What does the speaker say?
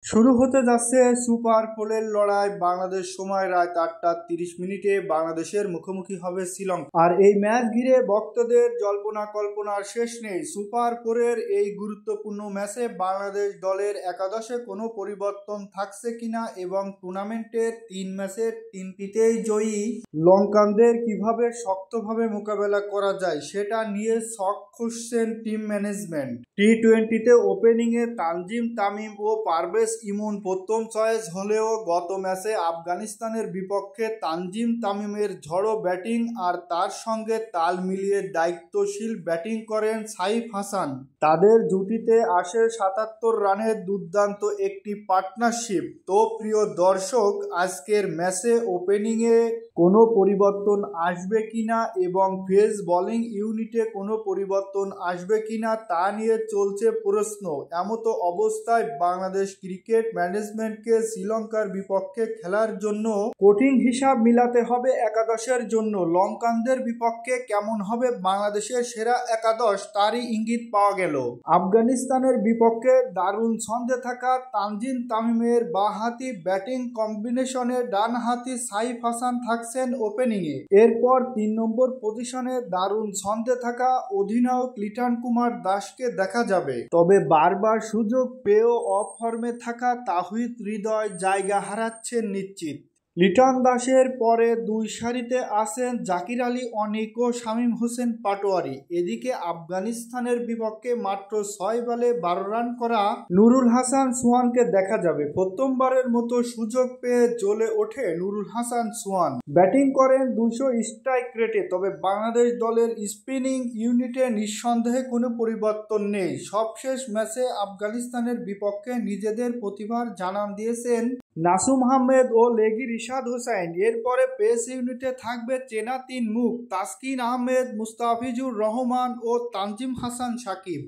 শুরু হতে যাচ্ছে সুপার পোলের লড়াই। বাংলাদেশ সময় রাত 8:30 বাংলাদেশের মুখোমুখি হবে শ্রীলঙ্কা। আর এই ম্যাচ ঘিরে ভক্তদের জল্পনা কল্পনার শেষ নেই। সুপার ফোরের এই গুরুত্বপূর্ণ ম্যাচে বাংলাদেশ দলের একাদশে কোনো পরিবর্তন থাকছে কিনা এবং টুর্নামেন্টের 3 ম্যাচের 3টিতেই জয়ী লঙ্কানদের কিভাবে শক্তভাবে মোকাবেলা করা যায় সেটা নিয়ে শক খুঁজছেন টিম ম্যানেজমেন্ট। টি-20তে ওপেনিংয়ে তানজিম তামিম ও পারভেজ ইমন প্রথম চয়েস হলেও গত ম্যাচে আফগানিস্তানের বিপক্ষে তানজিম তামিমের ঝড়ো ব্যাটিং আর তার সঙ্গে তাল মিলিয়ে দায়িত্বশীল ব্যাটিং করেন সাইফ হাসান। তাদের জুটিতে আসে 77 রানের দুর্দান্ত একটি পার্টনারশিপ। তো প্রিয় দর্শক, আজকের ম্যাচে ওপেনিংয়ে কোনো পরিবর্তন আসবে কিনা এবং পেস বোলিং ইউনিটে কোনো পরিবর্তন আসবে কিনা তা নিয়ে চলছে প্রশ্ন। এমতো অবস্থায় বাংলাদেশ ক্রিকেট ম্যানেজমেন্টকে শ্রীলঙ্কার বিপক্ষে খেলার জন্য কঠিন হিসাব মিলাতে হবে একাদশের জন্য। লঙ্কানদের বিপক্ষে কেমন হবে বাংলাদেশের সেরা একাদশ তারই ইঙ্গিত পাওয়া গেল। আফগানিস্তানের বিপক্ষে দারুণ ছন্দে থাকা তানজিম তামিমের বাঁহাতি ব্যাটিং কম্বিনেশনে ডানহাতি সাইফ হাসান থাকছেন ওপেনিংয়ে। এরপর 3 নম্বর পজিশনে দারুণ ছন্দে থাকা অধিনায়ক লিটন কুমার দাসকে দেখা যাবে। তবে বারবার সুযোগ পেয়েও অফ ফর্মে থাকা তাওহিদ হৃদয় জায়গা হারাচ্ছেন নিশ্চিত। লিটন দাসের পরে দুই সারিতে আছেন জাকির আলী অনিক ও শামীম হোসেন পাটোয়ারি। এদিকে আফগানিস্তানের বিপক্ষে মাত্র 6 বলে 12 রান করা নুরুল হাসান সোহানকে দেখা যাবে। প্রথমবারের মতো সুযোগ পেয়ে জ্বলে ওঠে নুরুল হাসান সোহান। ব্যাটিং করেন 200 স্ট্রাইক রেটে। তবে বাংলাদেশ দলের স্পিনিং ইউনিটে নিঃসন্দেহে কোনো পরিবর্তন নেই। সবশেষ ম্যাচে আফগানিস্তানের বিপক্ষে নিজেদের প্রতিভার জানান দিয়েছেন নাসুম আহমেদ ও লেগি রিশাদ হোসাইন। এরপরে পেস ইউনিটে থাকবে চেনা 3 মুখ তাসকিন আহমেদ, মুস্তাফিজুর রহমান ও তানজিম হাসান সাকিব।